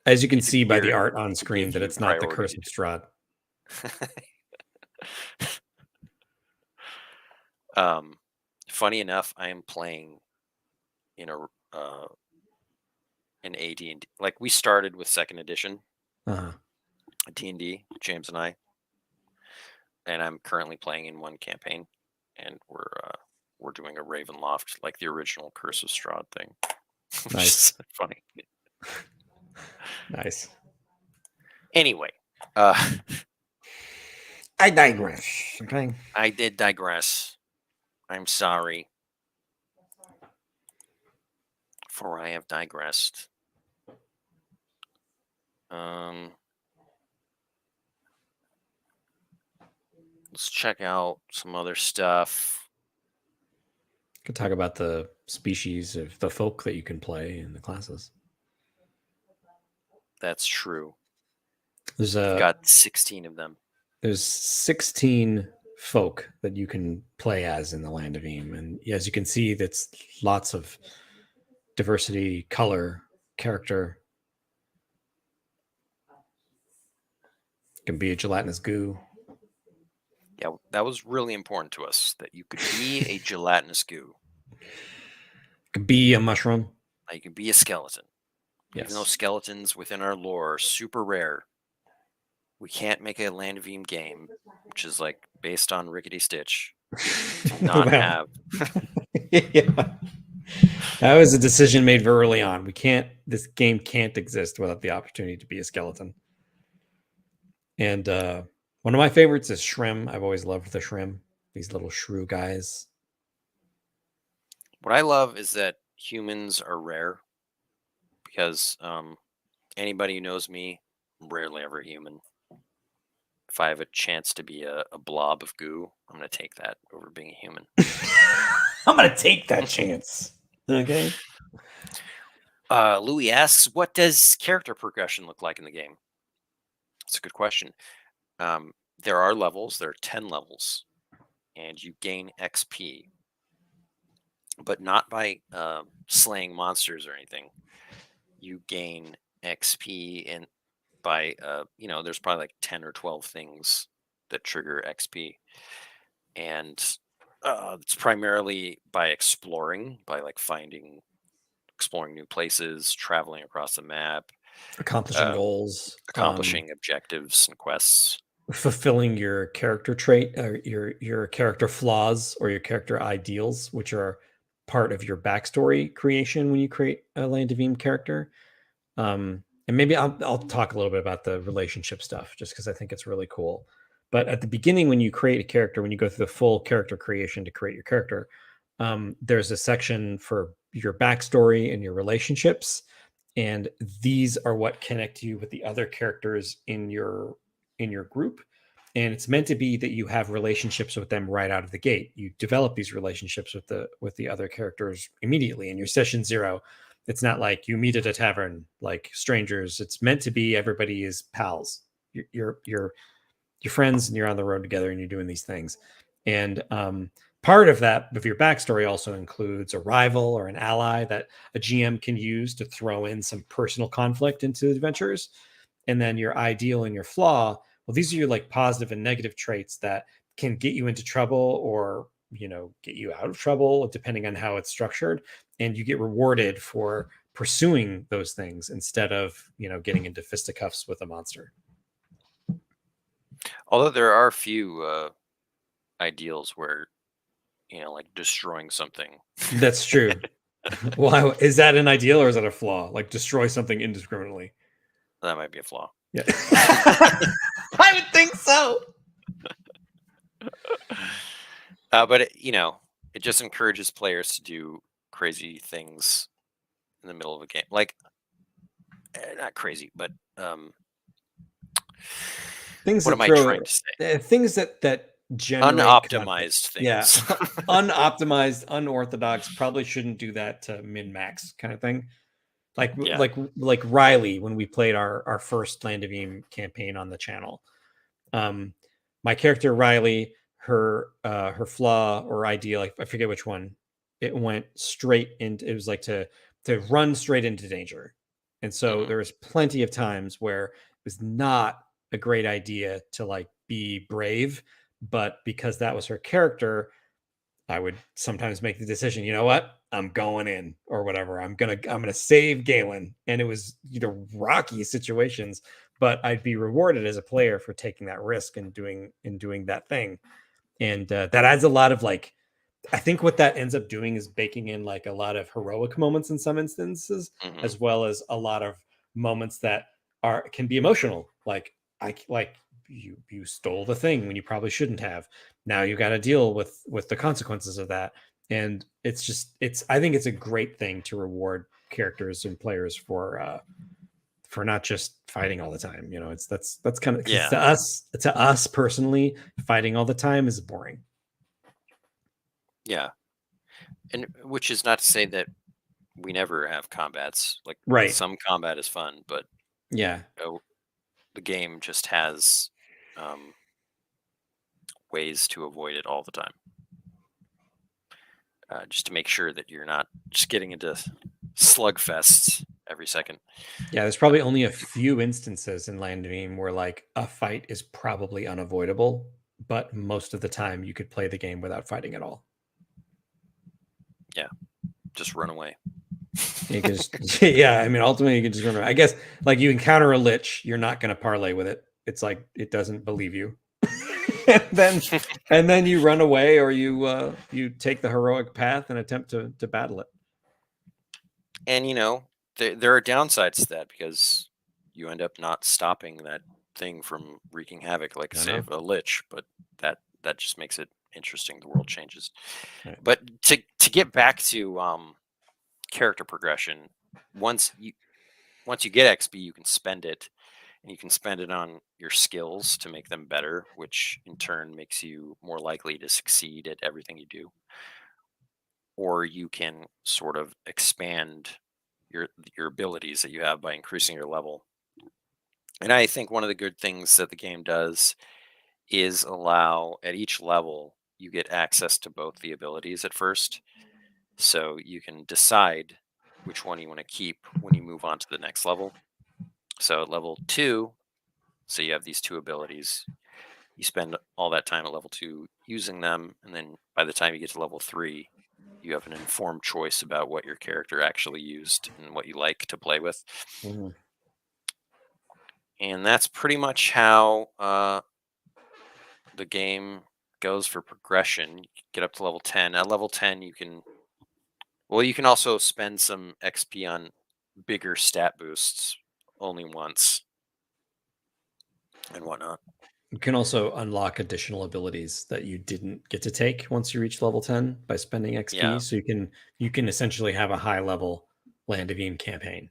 As you can it's a see by the gear art on to screen give that you it's not the priority Curse of Strahd. Funny enough, I am playing in an AD&D. Like we started with second edition D&D, James and I, and I'm currently playing in one campaign, and we're doing a Ravenloft, like the original Curse of Strahd thing. Nice. Funny. Nice. Anyway, I digress. Okay. I did digress. I'm sorry, for I have digressed. Let's check out some other stuff. Could talk about the species of the folk that you can play in the classes. That's true. We've got 16 of them. There's 16 folk that you can play as in the Land of Eam, and as you can see, that's lots of diversity, color, character. It can be a gelatinous goo. Yeah, that was really important to us, that you could be a gelatinous goo. It could be a mushroom. You can be a skeleton. Yes. Even though skeletons within our lore are super rare, we can't make a Land of Eam game, which is like based on Rickety Stitch, to not have. Yeah. That was a decision made very early on. This game can't exist without the opportunity to be a skeleton. And one of my favorites is Shrim. I've always loved the Shrim, these little shrew guys. What I love is that humans are rare, because anybody who knows me, I'm rarely ever human. If I have a chance to be a blob of goo, I'm going to take that over being a human. I'm going to take that chance. Okay. Louis asks, what does character progression look like in the game? That's a good question. There are levels. There are 10 levels, and you gain XP, but not by slaying monsters or anything. You gain XP and by there's probably like 10 or 12 things that trigger XP, and it's primarily by exploring, by like exploring new places, traveling across the map, accomplishing goals, accomplishing objectives and quests. fulfilling your character trait, or your character flaws, or your character ideals, which are part of your backstory creation when you create a Land of Eam character. And maybe I'll talk a little bit about the relationship stuff, just because I think it's really cool. But at the beginning, when you create a character, when you go through the full character creation to create your character, there's a section for your backstory and your relationships, and these are what connect you with the other characters in your group. And it's meant to be that you have relationships with them right out of the gate. You develop these relationships with the other characters immediately in your session zero. It's not like you meet at a tavern like strangers. It's meant to be everybody is pals. You're friends, and you're on the road together, and you're doing these things. And part of that, of your backstory, also includes a rival or an ally that a GM can use to throw in some personal conflict into the adventures. And then your ideal and your flaw, well, these are your like positive and negative traits that can get you into trouble, or get you out of trouble, depending on how it's structured. And you get rewarded for pursuing those things instead of getting into fisticuffs with a monster. Although there are a few ideals where like destroying something. That's true. Why is that an ideal, or is that a flaw? Like destroy something indiscriminately. That might be a flaw. Yeah. I would think so. But it just encourages players to do crazy things in the middle of a game. Like, not crazy, but things what that am I trying to say? Things that generate Unoptimized things. Yeah, unoptimized, unorthodox. Probably shouldn't do that to min-max kind of thing. Like Riley, when we played our first Land of Eam campaign on the channel. My character Riley, her flaw or ideal, like I forget which one, it went straight into, it was like to run straight into danger. And so there was plenty of times where it was not a great idea to like be brave, but because that was her character, I would sometimes make the decision, you know what? I'm going in, or whatever. I'm gonna save Galen. And it was rocky situations, but I'd be rewarded as a player for taking that risk and doing that thing. And that adds a lot of like, I think what that ends up doing is baking in like a lot of heroic moments in some instances, as well as a lot of moments that can be emotional. Like you stole the thing when you probably shouldn't have. Now you got to deal with the consequences of that. And I think it's a great thing to reward characters and players for not just fighting all the time. That's kind of, to us personally, fighting all the time is boring. Yeah. And which is not to say that we never have combats. Like, right, some combat is fun, but yeah, the game just has ways to avoid it all the time. Just to make sure that you're not just getting into slugfests every second. Yeah, there's probably only a few instances in Land of Eam where like a fight is probably unavoidable, but most of the time you could play the game without fighting at all. Yeah, just run away. You can just, yeah, I mean, ultimately you can just run away. I guess like you encounter a lich, you're not going to parlay with it. It's like it doesn't believe you. and then you run away, or you take the heroic path and attempt to battle it. And there are downsides to that, because you end up not stopping that thing from wreaking havoc, like say a lich. But that just makes it interesting. The world changes. Right. But to get back to character progression, once you get XP, you can spend it. And you can spend it on your skills to make them better, which in turn makes you more likely to succeed at everything you do. Or you can sort of expand your abilities that you have by increasing your level. And I think one of the good things that the game does is allow, at each level, you get access to both the abilities at first. So you can decide which one you want to keep when you move on to the next level. So at level 2, so you have these two abilities. You spend all that time at level 2 using them, and then by the time you get to level 3, you have an informed choice about what your character actually used and what you like to play with. And that's pretty much how the game goes for progression. You can get up to level 10. At level 10, you can also spend some XP on bigger stat boosts only once and whatnot. You can also unlock additional abilities that you didn't get to take once you reach level 10 by spending XP. Yeah. So you can essentially have a high level Land of Eam campaign.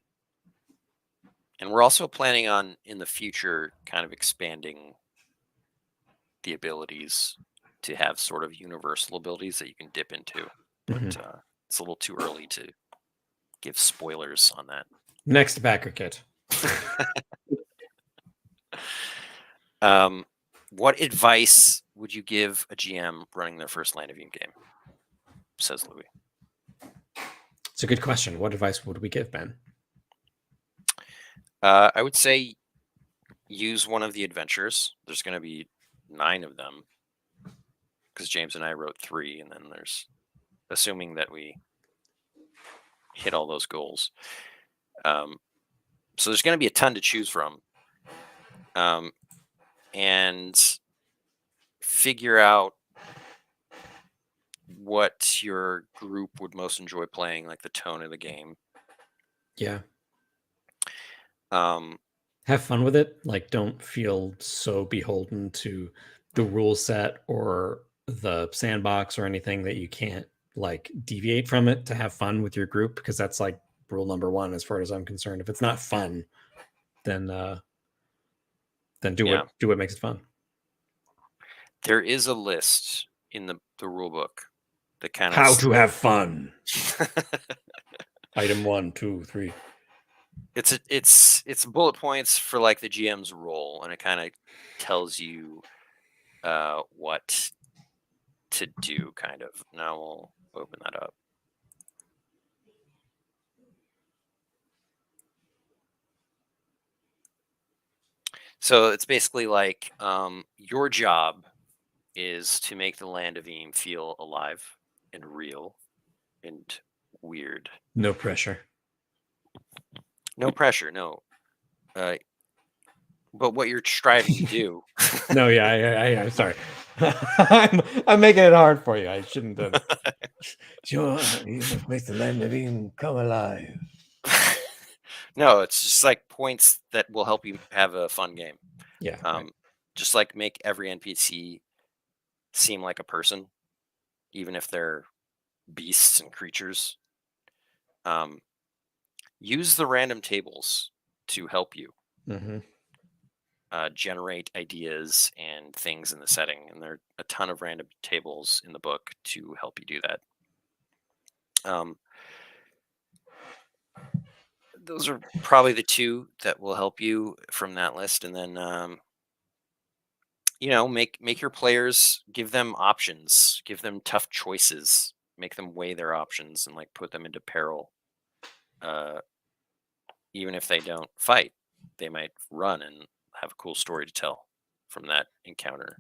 And we're also planning on in the future kind of expanding the abilities to have sort of universal abilities that you can dip into. But it's a little too early to give spoilers on that. Next backer kit. What advice would you give a GM running their first Land of Eam game? Says Louis. It's a good question. What advice would we give, Ben? I would say use one of the adventures. There's going to be 9 of them because James and I wrote 3, and then there's, assuming that we hit all those goals. So there's going to be a ton to choose from. And figure out what your group would most enjoy playing, like the tone of the game. Yeah. Have fun with it. Like, don't feel so beholden to the rule set or the sandbox or anything that you can't like deviate from it to have fun with your group, because that's like rule number 1 as far as I'm concerned. If it's not fun, then do what makes it fun. There is a list in the rule book that kind of how to have fun. Item 1, 2, 3. It's bullet points for like the GM's role, and it kind of tells you what to do, kind of. Now we'll open that up. So it's basically like your job is to make the Land of Eam feel alive and real and weird. No pressure. No pressure, no. But what you're striving to do. No, yeah, I'm sorry. I'm making it hard for you. I shouldn't have. Sure, you make the Land of Eam come alive. No, it's just like points that will help you have a fun game. Yeah. Right. Just like make every NPC seem like a person, even if they're beasts and creatures. Use the random tables to help you generate ideas and things in the setting. And there are a ton of random tables in the book to help you do that. Those are probably the 2 that will help you from that list. And then, make your players, give them options, give them tough choices, make them weigh their options and like put them into peril. Even if they don't fight, they might run and have a cool story to tell from that encounter.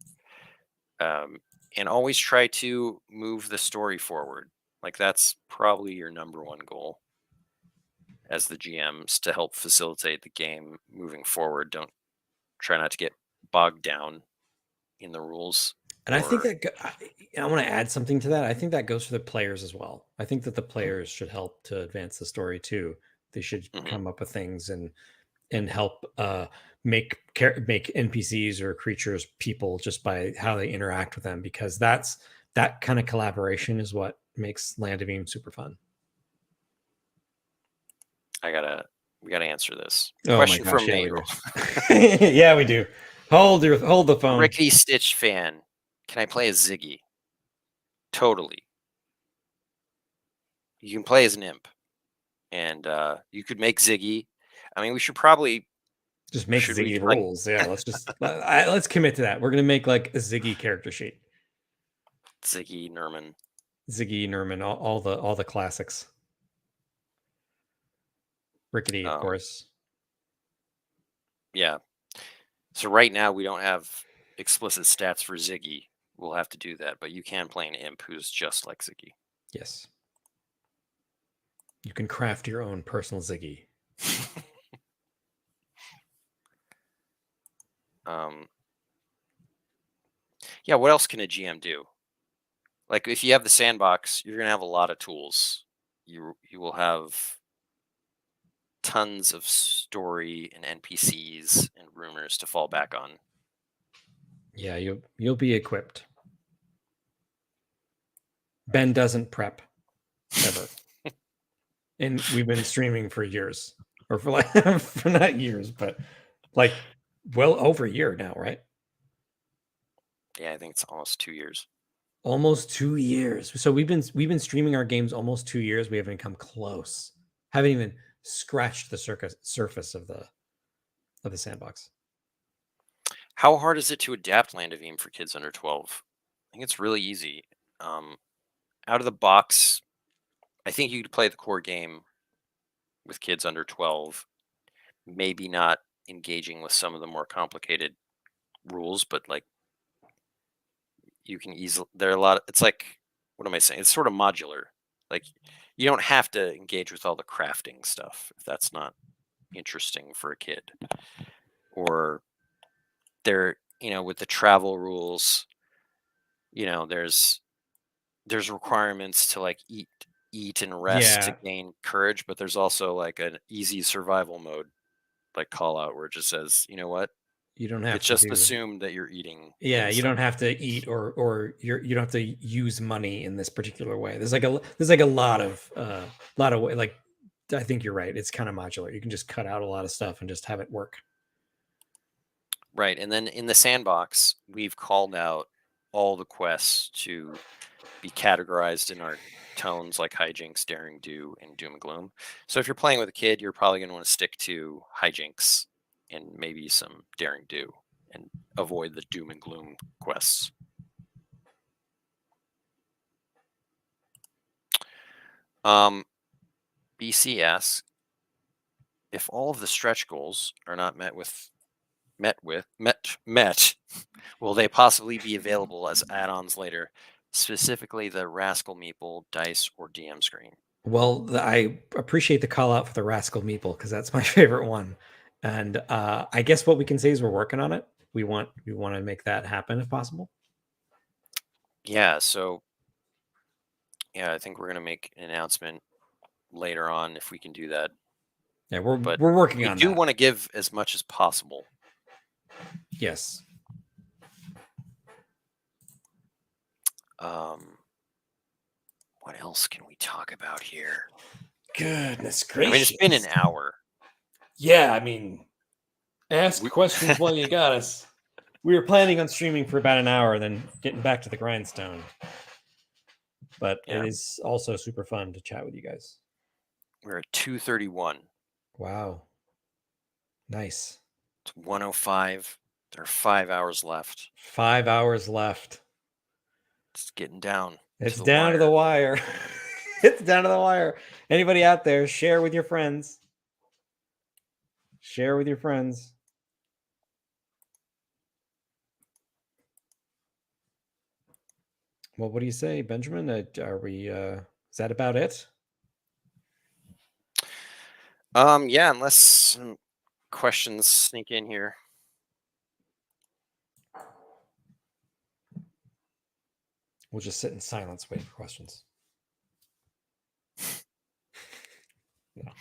And always try to move the story forward. Like that's probably your number 1 goal as the GMs, to help facilitate the game moving forward. Don't try not to get bogged down in the rules. And I think that I want to add something to that. I think that goes for the players as well. I think that the players should help to advance the story too. They should come up with things and help make NPCs or creatures people just by how they interact with them, because that kind of collaboration is what makes Land of Eam super fun. We gotta answer this. Oh Question my gosh, from yeah, Nate. Yeah, we do. Hold the phone. Rickety Stitch fan. Can I play as Ziggy? Totally. You can play as an imp, and you could make Ziggy. I mean, we should probably just make Ziggy rules. Yeah, let's commit to that. We're gonna make like a Ziggy character sheet. Ziggy Nerman, all the classics. Rickety, of course. Yeah. So right now we don't have explicit stats for Ziggy. We'll have to do that, but you can play an imp who's just like Ziggy. Yes. You can craft your own personal Ziggy. Yeah, what else can a GM do? Like if you have the sandbox, you're gonna have a lot of tools. You will have tons of story and NPCs and rumors to fall back on. Yeah, you'll be equipped. Ben doesn't prep ever. And we've been streaming for years. Or for like for not years, but like well over a year now, right? Yeah, I think it's almost 2 years. Almost 2 years. So we've been streaming our games almost 2 years. We haven't come close. Haven't even scratched the surface of the sandbox. How hard is it to adapt Land of Eam for kids under 12? I think it's really easy. Out of the box, I think you could play the core game with kids under 12. Maybe not engaging with some of the more complicated rules, but like you can easily. There are a lot. It's like, what am I saying? It's sort of modular. Like you don't have to engage with all the crafting stuff if that's not interesting for a kid. Or there, with the travel rules, there's requirements to like eat and rest to Yeah, gain courage, but there's also like an easy survival mode like call out where it just says, you know what? you don't have It's to just do. assumed that you're eating Yeah, you don't insects. have to eat or you don't have to use money in this particular way. There's like a lot of way. Like I think you're right. It's kind of modular. You can just cut out a lot of stuff and just have it work. Right. And then in the sandbox, we've called out all the quests to be categorized in our tones like hijinks, daring do, and doom and gloom. So if you're playing with a kid, you're probably going to want to stick to hijinks and maybe some daring do and avoid the doom and gloom quests. BC asks if all of the stretch goals are not met, will they possibly be available as add-ons later, specifically the Rascal Meeple dice or DM screen? Well, I appreciate the call out for the Rascal Meeple because that's my favorite one. And I guess what we can say is we're working on it. We want to make that happen if possible. Yeah, so I think we're gonna make an announcement later on if we can do that. Yeah, we're But we're working we on do that. want to give as much as possible. Yes. Um, what else can we talk about here? Goodness I mean, it's been an gracious. hour. Yeah, I mean, ask We, questions while you got us. We were planning on streaming for about an hour, then getting back to the grindstone. But it yeah, is also super fun to chat with you guys. we're at 2:31. Wow. Nice. It's 1:05. There are 5 hours left. 5 hours left. It's getting down to It's the down to the wire. wire. It's down to the wire. Anybody out there, share with your friends. Share with your friends. Well, what do you say, Benjamin? Are we is that about it? Yeah, unless some questions sneak in here. We'll just sit in silence waiting for questions. No.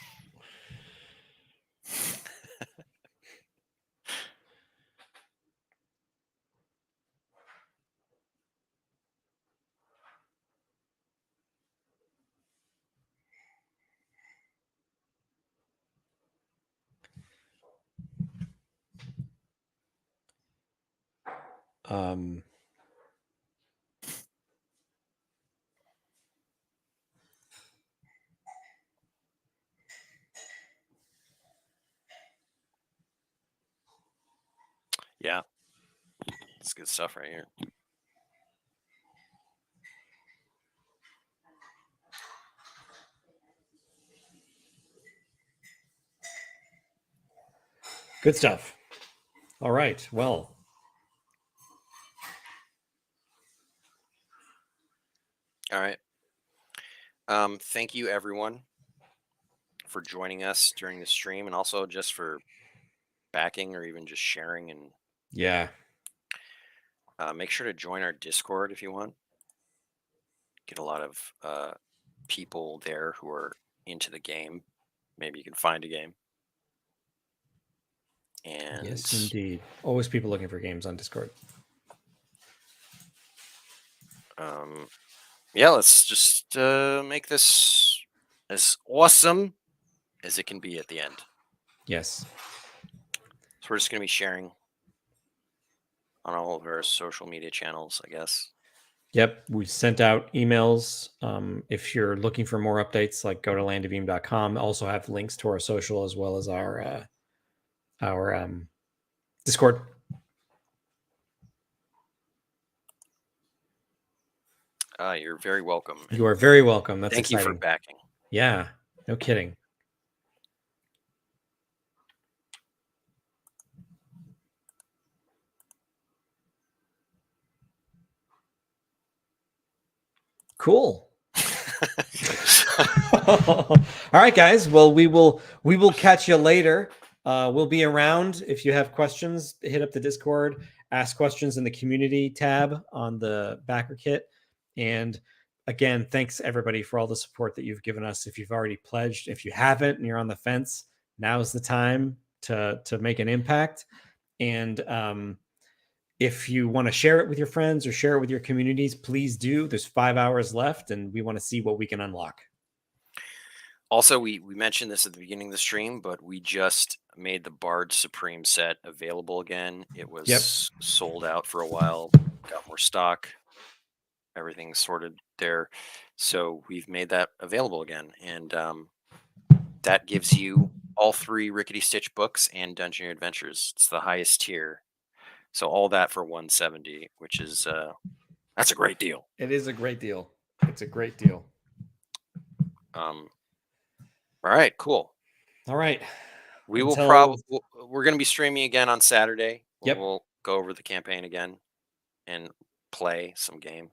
Um Yeah, it's good stuff right here. Good stuff. All right. Well, All right. Thank you everyone for joining us during the stream and also just for backing or even just sharing and Yeah. Make sure to join our Discord if you want. Get a lot of people there who are into the game. Maybe you can find a game. And Yes, indeed. Always people looking for games on Discord. Yeah, let's just make this as awesome as it can be at the end. Yes. So we're just going to be sharing on all of our social media channels, I guess. Yep, we sent out emails. If you're looking for more updates, like go to landofbeam.com. Also have links to our social as well as our Discord. You're very welcome. You are very welcome. That's Thank exciting. you for backing. Yeah, no kidding. Cool. All right, guys. Well, we will catch you later. We'll be around. If you have questions, hit up the Discord, ask questions in the community tab on the backer kit. And again, thanks everybody for all the support that you've given us. If you've already pledged, if you haven't and you're on the fence, now's the time to make an impact. And if you want to share it with your friends or share it with your communities, please do. There's 5 hours left, and we want to see what we can unlock. Also, we mentioned this at the beginning of the stream, but we just made the Bard Supreme set available again. It was sold out for a while, got more stock, everything's sorted there. So we've made that available again. And that gives you all 3 Rickety Stitch books and Dungeoneer Adventures. It's the highest tier. So all that for 170, which is that's a great deal. It is a great deal. It's a great deal. All right, cool. All right. We will probably we're going to be streaming again on Saturday. Yep. We'll go over the campaign again and play some game.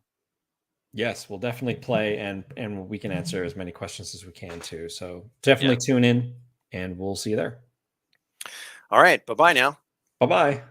Yes, we'll definitely play, and we can answer as many questions as we can too. So definitely tune in, and we'll see you there. All right. Bye-bye now. Bye-bye.